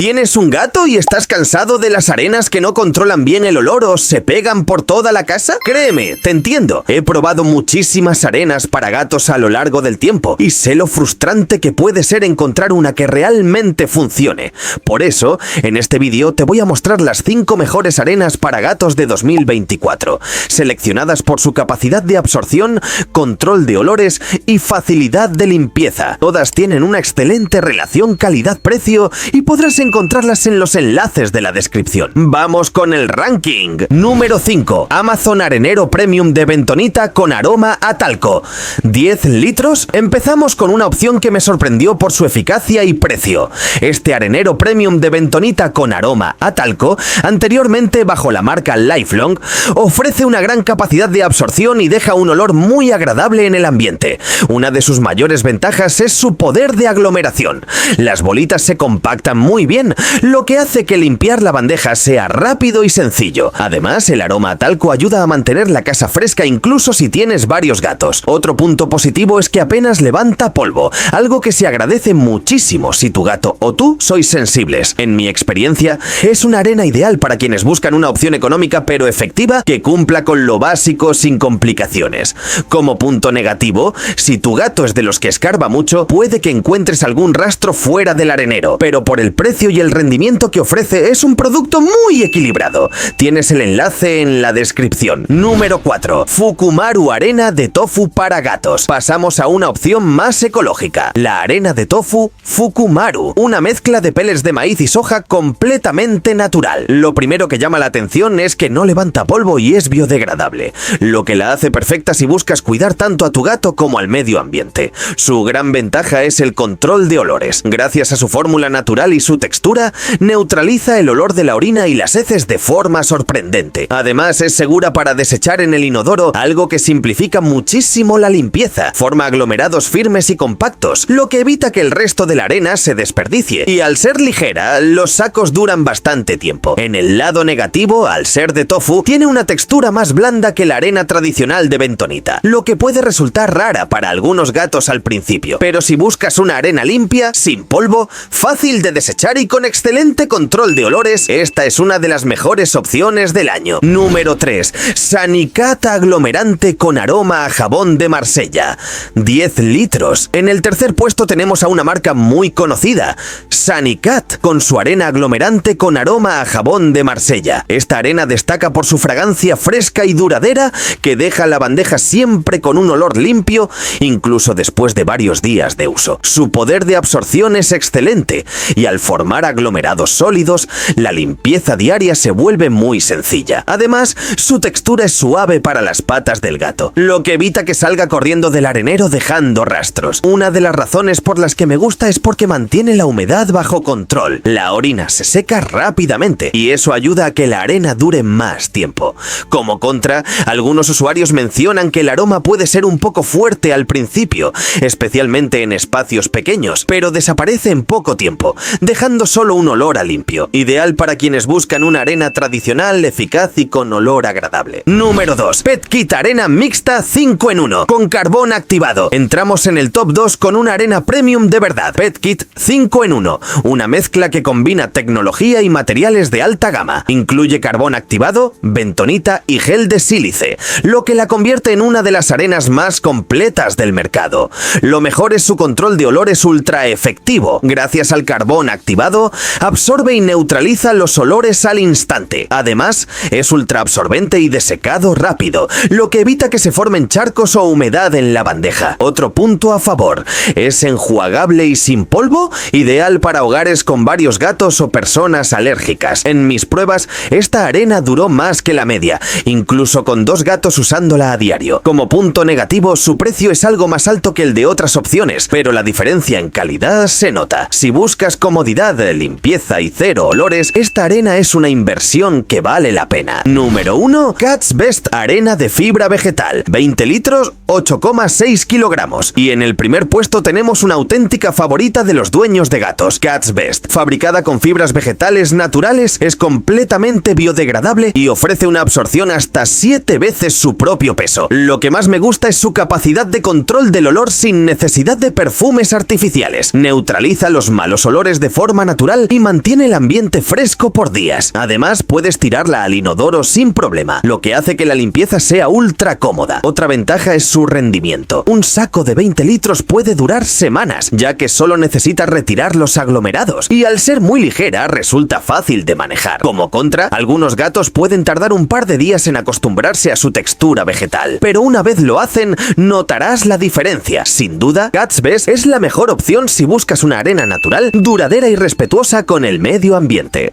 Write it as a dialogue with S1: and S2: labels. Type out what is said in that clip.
S1: ¿Tienes un gato y estás cansado de las arenas que no controlan bien el olor o se pegan por toda la casa? Créeme, te entiendo. He probado muchísimas arenas para gatos a lo largo del tiempo y sé lo frustrante que puede ser encontrar una que realmente funcione. Por eso, en este vídeo te voy a mostrar las 5 mejores arenas para gatos de 2024, seleccionadas por su capacidad de absorción, control de olores y facilidad de limpieza. Todas tienen una excelente relación calidad-precio y podrás encontrarlas en los enlaces de la descripción. Vamos con el ranking. Número 5. Amazon Arenero Premium de bentonita con aroma a talco. 10 litros. Empezamos con una opción que me sorprendió por su eficacia y precio. Este arenero premium de bentonita con aroma a talco, anteriormente bajo la marca Lifelong, ofrece una gran capacidad de absorción y deja un olor muy agradable en el ambiente. Una de sus mayores ventajas es su poder de aglomeración. Las bolitas se compactan muy bien, lo que hace que limpiar la bandeja sea rápido y sencillo. Además, el aroma a talco ayuda a mantener la casa fresca incluso si tienes varios gatos. Otro punto positivo es que apenas levanta polvo, algo que se agradece muchísimo si tu gato o tú sois sensibles. En mi experiencia, es una arena ideal para quienes buscan una opción económica pero efectiva que cumpla con lo básico sin complicaciones. Como punto negativo, si tu gato es de los que escarba mucho, puede que encuentres algún rastro fuera del arenero, pero por el precio y el rendimiento que ofrece es un producto muy equilibrado. Tienes el enlace en la descripción. Número 4. Fukumaru Arena de Tofu para gatos. Pasamos a una opción más ecológica. La arena de tofu Fukumaru, una mezcla de pellets de maíz y soja completamente natural. Lo primero que llama la atención es que no levanta polvo y es biodegradable, lo que la hace perfecta si buscas cuidar tanto a tu gato como al medio ambiente. Su gran ventaja es el control de olores. Gracias a su fórmula natural y su textura, neutraliza el olor de la orina y las heces de forma sorprendente. Además, es segura para desechar en el inodoro, algo que simplifica muchísimo la limpieza. Forma aglomerados firmes y compactos, lo que evita que el resto de la arena se desperdicie. Y al ser ligera, los sacos duran bastante tiempo. En el lado negativo, al ser de tofu, tiene una textura más blanda que la arena tradicional de bentonita, lo que puede resultar rara para algunos gatos al principio. Pero si buscas una arena limpia, sin polvo, fácil de desechar y con excelente control de olores, esta es una de las mejores opciones del año. Número 3. Sanicat aglomerante con aroma a jabón de Marsella. 10 litros. En el tercer puesto tenemos a una marca muy conocida, Sanicat, con su arena aglomerante con aroma a jabón de Marsella. Esta arena destaca por su fragancia fresca y duradera que deja la bandeja siempre con un olor limpio, incluso después de varios días de uso. Su poder de absorción es excelente y al formar aglomerados sólidos, la limpieza diaria se vuelve muy sencilla. Además, su textura es suave para las patas del gato, lo que evita que salga corriendo del arenero dejando rastros. Una de las razones por las que me gusta es porque mantiene la humedad bajo control. La orina se seca rápidamente y eso ayuda a que la arena dure más tiempo. Como contra, algunos usuarios mencionan que el aroma puede ser un poco fuerte al principio, especialmente en espacios pequeños, pero desaparece en poco tiempo, dejando solo un olor a limpio. Ideal para quienes buscan una arena tradicional, eficaz y con olor agradable. Número 2. PetKit Arena Mixta 5 en 1, con carbón activado. Entramos en el top 2 con una arena premium de verdad. PetKit 5 en 1, una mezcla que combina tecnología y materiales de alta gama. Incluye carbón activado, bentonita y gel de sílice, lo que la convierte en una de las arenas más completas del mercado. Lo mejor es su control de olores ultra efectivo. Gracias al carbón activado, absorbe y neutraliza los olores al instante. Además, es ultra absorbente y de secado rápido, lo que evita que se formen charcos o humedad en la bandeja. Otro punto a favor, es enjuagable y sin polvo, ideal para hogares con varios gatos o personas alérgicas. En mis pruebas, esta arena duró más que la media, incluso con 2 gatos usándola a diario. Como punto negativo, su precio es algo más alto que el de otras opciones, pero la diferencia en calidad se nota. Si buscas comodidad, limpieza y cero olores, esta arena es una inversión que vale la pena. Número 1. Cat's Best Arena de fibra vegetal. 20 litros, 8,6 kilogramos. Y en el primer puesto tenemos una auténtica favorita de los dueños de gatos, Cat's Best. Fabricada con fibras vegetales naturales, es completamente biodegradable y ofrece una absorción hasta 7 veces su propio peso. Lo que más me gusta es su capacidad de control del olor sin necesidad de perfumes artificiales. Neutraliza los malos olores de forma natural y mantiene el ambiente fresco por días. Además, puedes tirarla al inodoro sin problema, lo que hace que la limpieza sea ultra cómoda. Otra ventaja es su rendimiento. Un saco de 20 litros puede durar semanas, ya que solo necesita retirar los aglomerados, y al ser muy ligera resulta fácil de manejar. Como contra, algunos gatos pueden tardar un par de días en acostumbrarse a su textura vegetal, pero una vez lo hacen, notarás la diferencia. Sin duda, Cats Best es la mejor opción si buscas una arena natural, duradera y respetuosa con el medio ambiente.